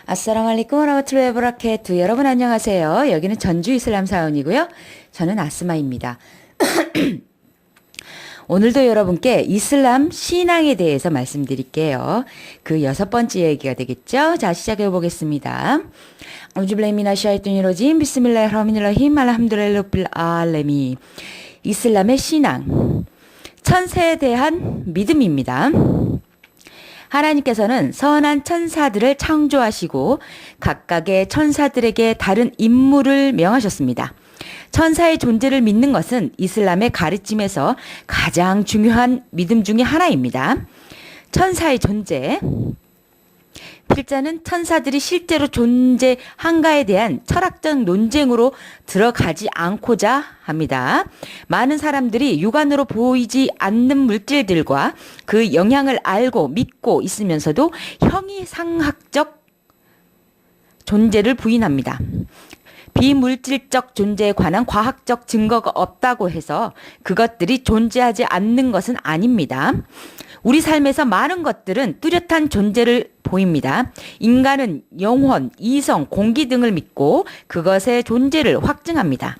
아싸라말리쿰 와라바툴레 브라케투. 여러분 안녕하세요. 여기는 전주 이슬람 사원이고요. 저는 아스마입니다. 오늘도 여러분께 이슬람 신앙에 대해서 말씀드릴게요. 그 6번째 얘기가 되겠죠. 자, 시작해 보겠습니다. 아우즈블레미나샤이뚜니로짐 비스밀라히르하마니르라힘 알함두릴라빌 알레미. 이슬람의 신앙, 천세에 대한 믿음입니다. 하나님께서는 선한 천사들을 창조하시고 각각의 천사들에게 다른 임무를 명하셨습니다. 천사의 존재를 믿는 것은 이슬람의 가르침에서 가장 중요한 믿음 중에 하나입니다. 천사의 존재. 필자는 천사들이 실제로 존재한가에 대한 철학적 논쟁으로 들어가지 않고자 합니다. 많은 사람들이 육안으로 보이지 않는 물질들과 그 영향을 알고 믿고 있으면서도 형이상학적 존재를 부인합니다. 비물질적 존재에 관한 과학적 증거가 없다고 해서 그것들이 존재하지 않는 것은 아닙니다. 우리 삶에서 많은 것들은 뚜렷한 존재를 보입니다. 인간은 영혼, 이성, 공기 등을 믿고 그것의 존재를 확증합니다.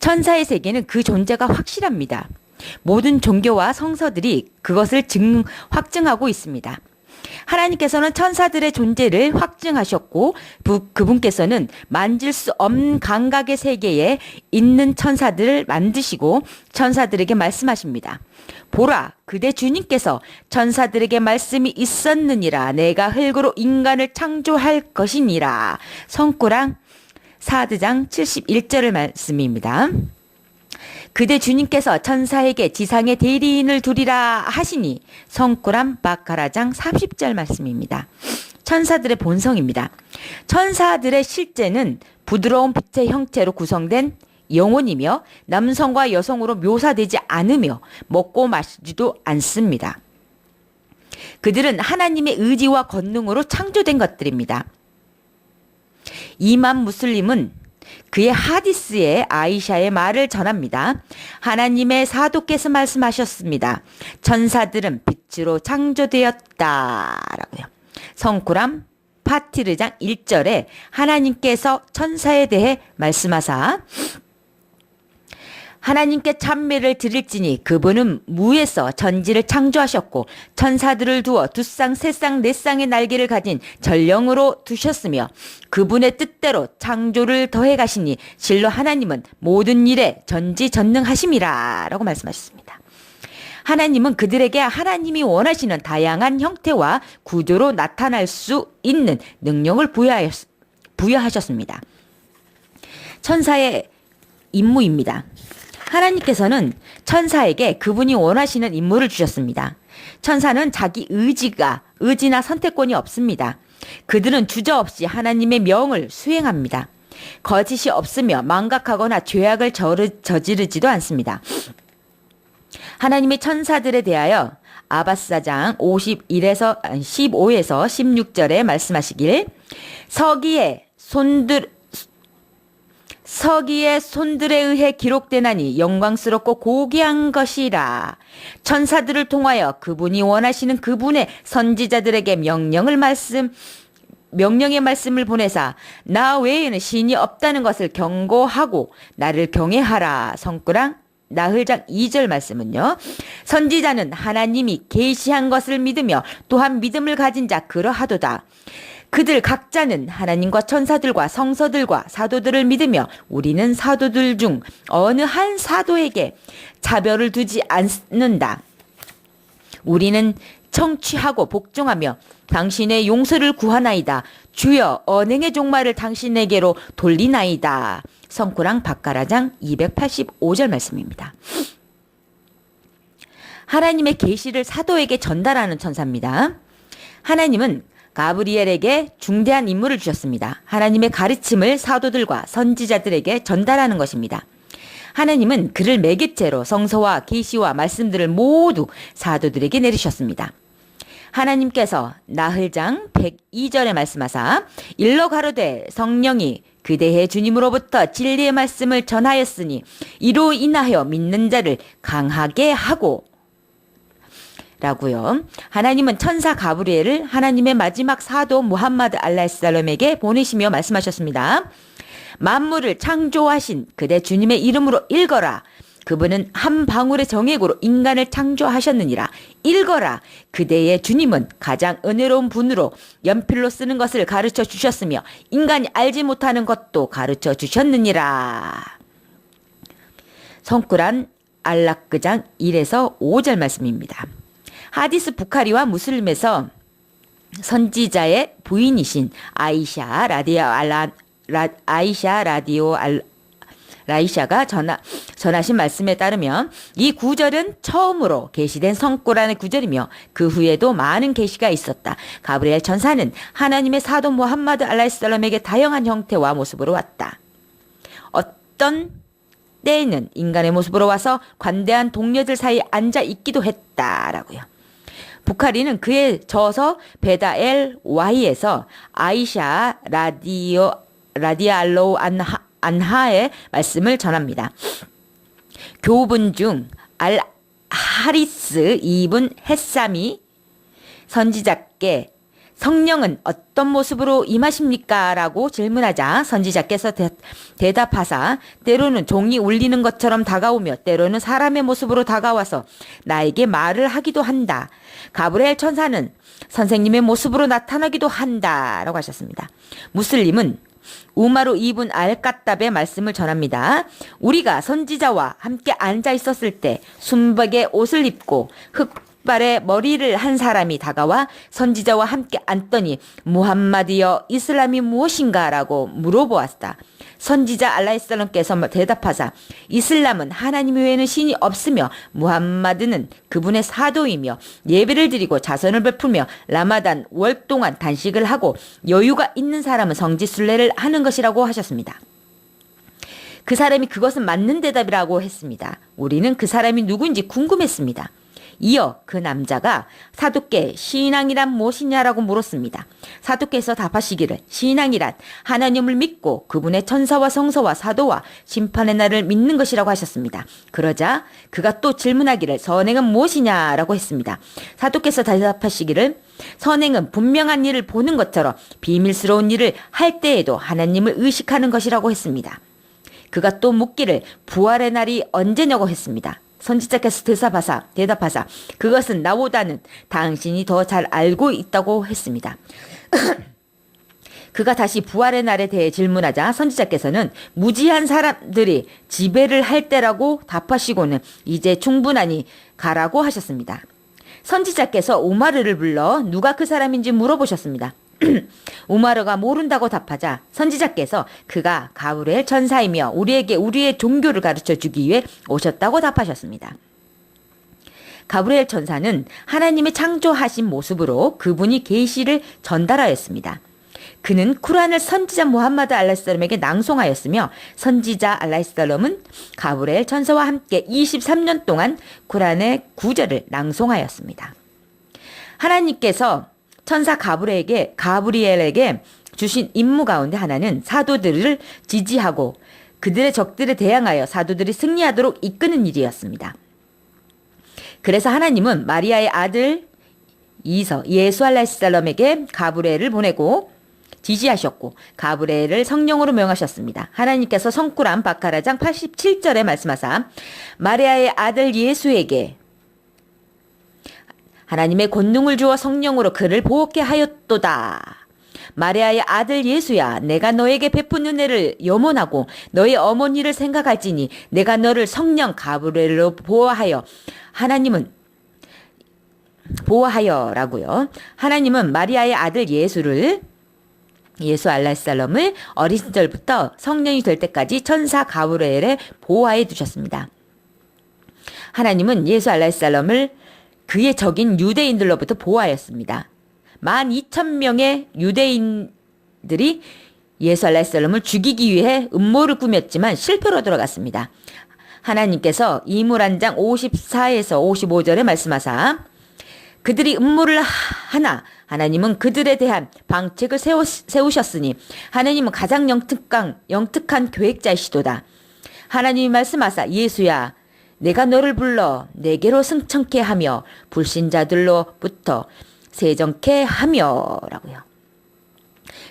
천사의 세계는 그 존재가 확실합니다. 모든 종교와 성서들이 그것을 확증하고 있습니다. 하나님께서는 천사들의 존재를 확증하셨고 그분께서는 만질 수 없는 감각의 세계에 있는 천사들을 만드시고 천사들에게 말씀하십니다. 보라, 그대 주님께서 천사들에게 말씀이 있었느니라. 내가 흙으로 인간을 창조할 것이니라. 성구랑 사드장 71절의 말씀입니다. 그대 주님께서 천사에게 지상의 대리인을 두리라 하시니. 성꾸람 바카라장 30절 말씀입니다. 천사들의 본성입니다. 천사들의 실제는 부드러운 빛의 형체로 구성된 영혼이며 남성과 여성으로 묘사되지 않으며 먹고 마시지도 않습니다. 그들은 하나님의 의지와 권능으로 창조된 것들입니다. 이맘 무슬림은 그의 하디스에 아이샤의 말을 전합니다. 하나님의 사도께서 말씀하셨습니다. 천사들은 빛으로 창조되었다라고요. 성구람 파티르장 1절에 하나님께서 천사에 대해 말씀하사 하나님께 찬미를 드릴지니 그분은 무에서 전지를 창조하셨고 천사들을 두어 두 쌍, 세 쌍, 네 쌍의 날개를 가진 전령으로 두셨으며 그분의 뜻대로 창조를 더해 가시니 실로 하나님은 모든 일에 전지전능하심이라 라고 말씀하셨습니다. 하나님은 그들에게 하나님이 원하시는 다양한 형태와 구조로 나타날 수 있는 능력을 부여하셨습니다. 천사의 임무입니다. 하나님께서는 천사에게 그분이 원하시는 임무를 주셨습니다. 천사는 자기 의지나 선택권이 없습니다. 그들은 주저없이 하나님의 명을 수행합니다. 거짓이 없으며 망각하거나 죄악을 저지르지도 않습니다. 하나님의 천사들에 대하여 아바사장 15에서 16절에 말씀하시길 서기의 손들에 의해 기록되나니 영광스럽고 고귀한 것이라. 천사들을 통하여 그분이 원하시는 그분의 선지자들에게 명령의 말씀을 보내사 나 외에는 신이 없다는 것을 경고하고 나를 경외하라. 성구랑 나흘장 2절 말씀은요. 선지자는 하나님이 계시한 것을 믿으며 또한 믿음을 가진 자 그러하도다. 그들 각자는 하나님과 천사들과 성서들과 사도들을 믿으며 우리는 사도들 중 어느 한 사도에게 차별을 두지 않는다. 우리는 청취하고 복종하며 당신의 용서를 구하나이다. 주여 언행의 종말을 당신에게로 돌리나이다. 성구랑 바카라장 285절 말씀입니다. 하나님의 계시를 사도에게 전달하는 천사입니다. 하나님은 가브리엘에게 중대한 임무를 주셨습니다. 하나님의 가르침을 사도들과 선지자들에게 전달하는 것입니다. 하나님은 그를 매개체로 성서와 계시와 말씀들을 모두 사도들에게 내리셨습니다. 하나님께서 나흘장 102절에 말씀하사 일러 가로되 성령이 그대의 주님으로부터 진리의 말씀을 전하였으니 이로 인하여 믿는 자를 강하게 하고 라고요. 하나님은 천사 가브리엘을 하나님의 마지막 사도 무함마드 알라히살람에게 보내시며 말씀하셨습니다. 만물을 창조하신 그대 주님의 이름으로 읽어라. 그분은 한 방울의 정액으로 인간을 창조하셨느니라. 읽어라. 그대의 주님은 가장 은혜로운 분으로 연필로 쓰는 것을 가르쳐 주셨으며 인간이 알지 못하는 것도 가르쳐 주셨느니라. 성쿠란 알라크장 1에서 5절 말씀입니다. 하디스 부카리와 무슬림에서 선지자의 부인이신 라이샤가 전하신 말씀에 따르면 이 구절은 처음으로 계시된 성꾸란의 구절이며 그 후에도 많은 계시가 있었다. 가브리엘 천사는 하나님의 사도 무함마드 알라히살람에게 다양한 형태와 모습으로 왔다. 어떤 때에는 인간의 모습으로 와서 관대한 동료들 사이에 앉아 있기도 했다라고요. 부카리는 그에 져서 베다 엘 와히에서 아이샤 라디알로 안하의 말씀을 전합니다. 교분 중 알 하리스 이분 햇삼이 선지자께 성령은 어떤 모습으로 임하십니까? 라고 질문하자 선지자께서 대답하사 때로는 종이 울리는 것처럼 다가오며 때로는 사람의 모습으로 다가와서 나에게 말을 하기도 한다. 가브리엘 천사는 선생님의 모습으로 나타나기도 한다. 라고 하셨습니다. 무슬림은 우마르 이븐 알까답의 말씀을 전합니다. 우리가 선지자와 함께 앉아 있었을 때 순백의 옷을 입고 흑발의 머리를 한 사람이 다가와 선지자와 함께 앉더니 무함마드여 이슬람이 무엇인가? 라고 물어보았다. 선지자 알라히살람께서 대답하사 이슬람은 하나님 외에는 신이 없으며 무함마드는 그분의 사도이며 예배를 드리고 자선을 베풀며 라마단 월 동안 단식을 하고 여유가 있는 사람은 성지순례를 하는 것이라고 하셨습니다. 그 사람이 그것은 맞는 대답이라고 했습니다. 우리는 그 사람이 누구인지 궁금했습니다. 이어 그 남자가 사도께 신앙이란 무엇이냐라고 물었습니다. 사도께서 답하시기를 신앙이란 하나님을 믿고 그분의 천사와 성서와 사도와 심판의 날을 믿는 것이라고 하셨습니다. 그러자 그가 또 질문하기를 선행은 무엇이냐라고 했습니다. 사도께서 대답하시기를 선행은 분명한 일을 보는 것처럼 비밀스러운 일을 할 때에도 하나님을 의식하는 것이라고 했습니다. 그가 또 묻기를 부활의 날이 언제냐고 했습니다. 선지자께서 대답하사 그것은 나보다는 당신이 더 잘 알고 있다고 했습니다. 그가 다시 부활의 날에 대해 질문하자 선지자께서는 무지한 사람들이 지배를 할 때라고 답하시고는 이제 충분하니 가라고 하셨습니다. 선지자께서 우마르를 불러 누가 그 사람인지 물어보셨습니다. 우마르가 모른다고 답하자 선지자께서 그가 가브리엘 천사이며 우리에게 우리의 종교를 가르쳐 주기 위해 오셨다고 답하셨습니다. 가브리엘 천사는 하나님의 창조하신 모습으로 그분이 계시를 전달하였습니다. 그는 쿠란을 선지자 무함마드 알라히살람에게 낭송하였으며 선지자 알라히살람은 가브리엘 천사와 함께 23년 동안 쿠란의 구절을 낭송하였습니다. 하나님께서 천사 가브리엘에게 주신 임무 가운데 하나는 사도들을 지지하고 그들의 적들에 대항하여 사도들이 승리하도록 이끄는 일이었습니다. 그래서 하나님은 마리아의 아들 예수 알라히살람에게 가브리엘을 보내고 지시하셨고 가브리엘을 성령으로 명하셨습니다. 하나님께서 성꾸란 바카라장 87절에 말씀하사 마리아의 아들 예수에게 하나님의 권능을 주어 성령으로 그를 보호케 하였도다. 마리아의 아들 예수야, 내가 너에게 베푼 은혜를 염원하고 너의 어머니를 생각할지니 내가 너를 성령 가브리엘로 보호하여라고요. 하나님은 마리아의 아들 예수 알라히살람을 어린 시절부터 성령이 될 때까지 천사 가브리엘에 보호하여 두셨습니다. 하나님은 예수 알라히살람을 그의 적인 유대인들로부터 보호하였습니다. 12,000명의 유대인들이 예수 알라히살람을 죽이기 위해 음모를 꾸몄지만 실패로 돌아갔습니다. 하나님께서 이물한장 54에서 55절에 말씀하사 그들이 음모를 하나 하나님은 그들에 대한 방책을 세우셨으니 하나님은 가장 영특한 계획자이시도다. 하나님이 말씀하사 예수야 내가 너를 불러 내게로 승천케 하며 불신자들로부터 세정케 하며 라고요.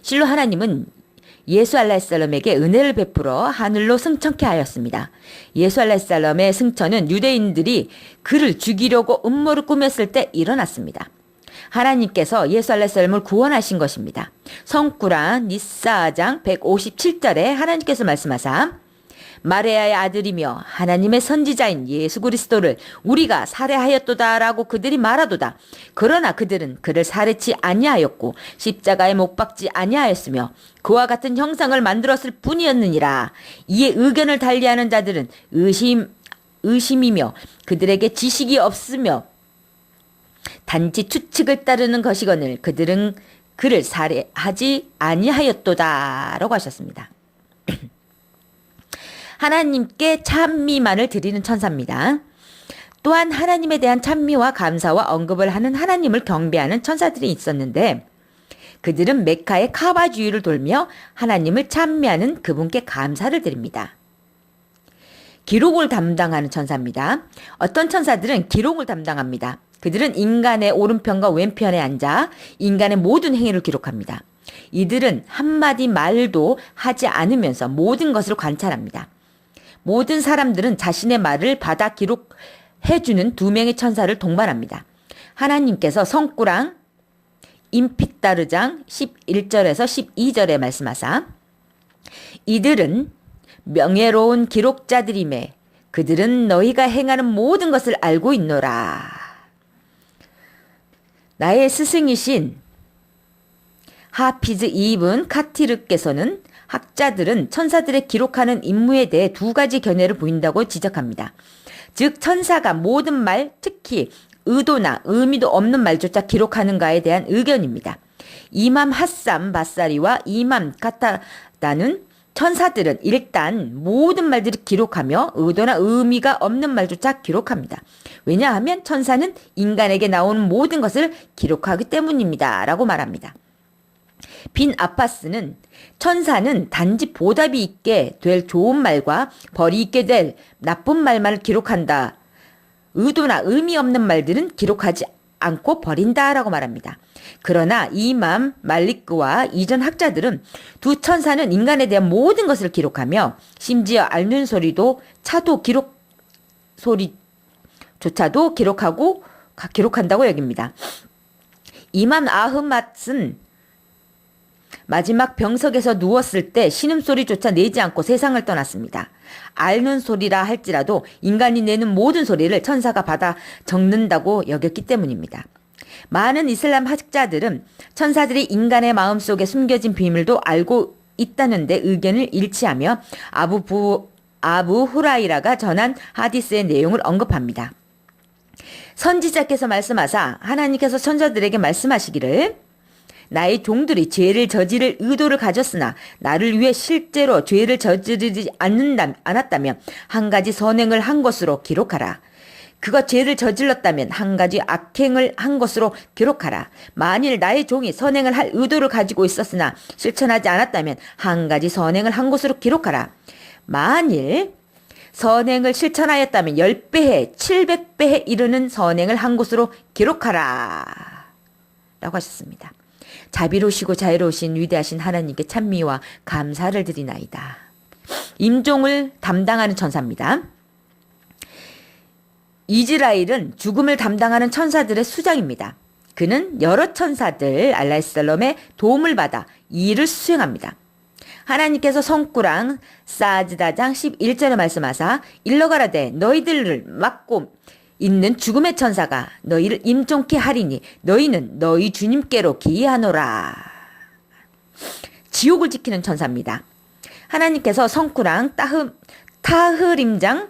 실로 하나님은 예수 알라히살람에게 은혜를 베풀어 하늘로 승천케 하였습니다. 예수 알라히살람의 승천은 유대인들이 그를 죽이려고 음모를 꾸몄을 때 일어났습니다. 하나님께서 예수 알라히살람을 구원하신 것입니다. 성구란 니사장 157절에 하나님께서 말씀하사 마레아의 아들이며 하나님의 선지자인 예수 그리스도를 우리가 살해하였도다라고 그들이 말하도다. 그러나 그들은 그를 살해치 아니하였고 십자가에 못 박지 아니하였으며 그와 같은 형상을 만들었을 뿐이었느니라. 이에 의견을 달리하는 자들은 의심이며 그들에게 지식이 없으며 단지 추측을 따르는 것이거늘 그들은 그를 살해하지 아니하였도다라고 하셨습니다. 하나님께 찬미만을 드리는 천사입니다. 또한 하나님에 대한 찬미와 감사와 언급을 하는 하나님을 경배하는 천사들이 있었는데 그들은 메카의 카바 주위를 돌며 하나님을 찬미하는 그분께 감사를 드립니다. 기록을 담당하는 천사입니다. 어떤 천사들은 기록을 담당합니다. 그들은 인간의 오른편과 왼편에 앉아 인간의 모든 행위를 기록합니다. 이들은 한마디 말도 하지 않으면서 모든 것을 관찰합니다. 모든 사람들은 자신의 말을 받아 기록해주는 두 명의 천사를 동반합니다. 하나님께서 성구랑 임핏다르장 11절에서 12절에 말씀하사 이들은 명예로운 기록자들이매 그들은 너희가 행하는 모든 것을 알고 있노라. 나의 스승이신 하피즈 이븐 카티르께서는 학자들은 천사들의 기록하는 임무에 대해 두 가지 견해를 보인다고 지적합니다. 즉 천사가 모든 말, 특히 의도나 의미도 없는 말조차 기록하는가에 대한 의견입니다. 이맘 하삼 바사리와 이맘 카타다는 천사들은 일단 모든 말들을 기록하며 의도나 의미가 없는 말조차 기록합니다. 왜냐하면 천사는 인간에게 나오는 모든 것을 기록하기 때문입니다. 라고 말합니다. 빈 아파스는 천사는 단지 보답이 있게 될 좋은 말과 벌이 있게 될 나쁜 말만을 기록한다. 의도나 의미 없는 말들은 기록하지 않고 버린다라고 말합니다. 그러나 이맘 말리크와 이전 학자들은 두 천사는 인간에 대한 모든 것을 기록하며 심지어 앓는 소리도 차도 소리조차도 기록한다고 여깁니다. 이맘 아흐맛은 마지막 병석에서 누웠을 때 신음소리조차 내지 않고 세상을 떠났습니다. 앓는 소리라 할지라도 인간이 내는 모든 소리를 천사가 받아 적는다고 여겼기 때문입니다. 많은 이슬람 학자들은 천사들이 인간의 마음속에 숨겨진 비밀도 알고 있다는데 의견을 일치하며 아부 후라이라가 전한 하디스의 내용을 언급합니다. 선지자께서 말씀하사 하나님께서 천사들에게 말씀하시기를 나의 종들이 죄를 저지를 의도를 가졌으나 나를 위해 실제로 죄를 저지르지 않았다면 한 가지 선행을 한 것으로 기록하라. 그가 죄를 저질렀다면 한 가지 악행을 한 것으로 기록하라. 만일 나의 종이 선행을 할 의도를 가지고 있었으나 실천하지 않았다면 한 가지 선행을 한 것으로 기록하라. 만일 선행을 실천하였다면 10배에 700배에 이르는 선행을 한 것으로 기록하라. 라고 하셨습니다. 자비로우시고 자유로우신 위대하신 하나님께 찬미와 감사를 드리나이다. 임종을 담당하는 천사입니다. 이스라엘은 죽음을 담당하는 천사들의 수장입니다. 그는 여러 천사들 알라히살람의 도움을 받아 이 일을 수행합니다. 하나님께서 성구랑 사즈다장 11절에 말씀하사 일러가라되 너희들을 막고 있는 죽음의 천사가 너희를 임종케 하리니 너희는 너희 주님께로 기이하노라. 지옥을 지키는 천사입니다. 하나님께서 성구랑 타흐림장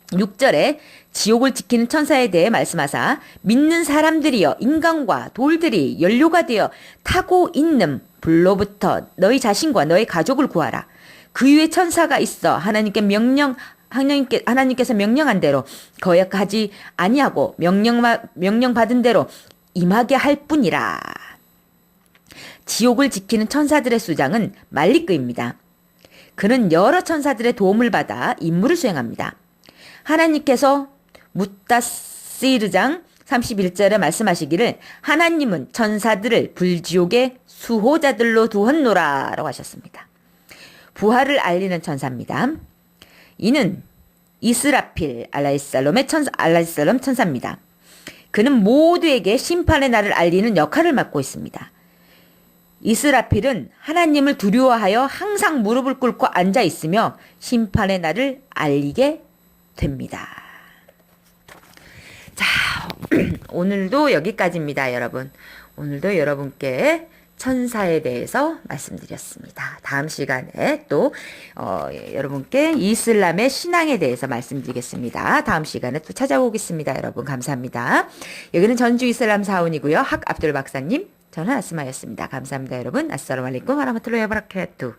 6절에 지옥을 지키는 천사에 대해 말씀하사 믿는 사람들이여 인간과 돌들이 연료가 되어 타고 있는 불로부터 너희 자신과 너희 가족을 구하라. 그 위에 천사가 있어 하나님께서 명령한 대로 거역하지 아니하고 명령받은 대로 임하게 할 뿐이라. 지옥을 지키는 천사들의 수장은 말리크입니다. 그는 여러 천사들의 도움을 받아 임무를 수행합니다. 하나님께서 무다시르장 31절에 말씀하시기를 하나님은 천사들을 불지옥의 수호자들로 두었노라 라고 하셨습니다. 부활을 알리는 천사입니다. 이는 이스라필 알라이살롬의 알라이살롬 천사입니다. 그는 모두에게 심판의 날을 알리는 역할을 맡고 있습니다. 이스라필은 하나님을 두려워하여 항상 무릎을 꿇고 앉아 있으며 심판의 날을 알리게 됩니다. 자, 오늘도 여기까지입니다, 여러분. 오늘도 여러분께 천사에 대해서 말씀드렸습니다. 다음 시간에 또 여러분께 이슬람의 신앙에 대해서 말씀드리겠습니다. 다음 시간에 또 찾아오겠습니다. 여러분 감사합니다. 여기는 전주 이슬람 사원이고요. 학 압둘 박사님, 저는 아스마였습니다. 감사합니다, 여러분. 아스살라무 알aikum 와라마툴라히 와바라카투.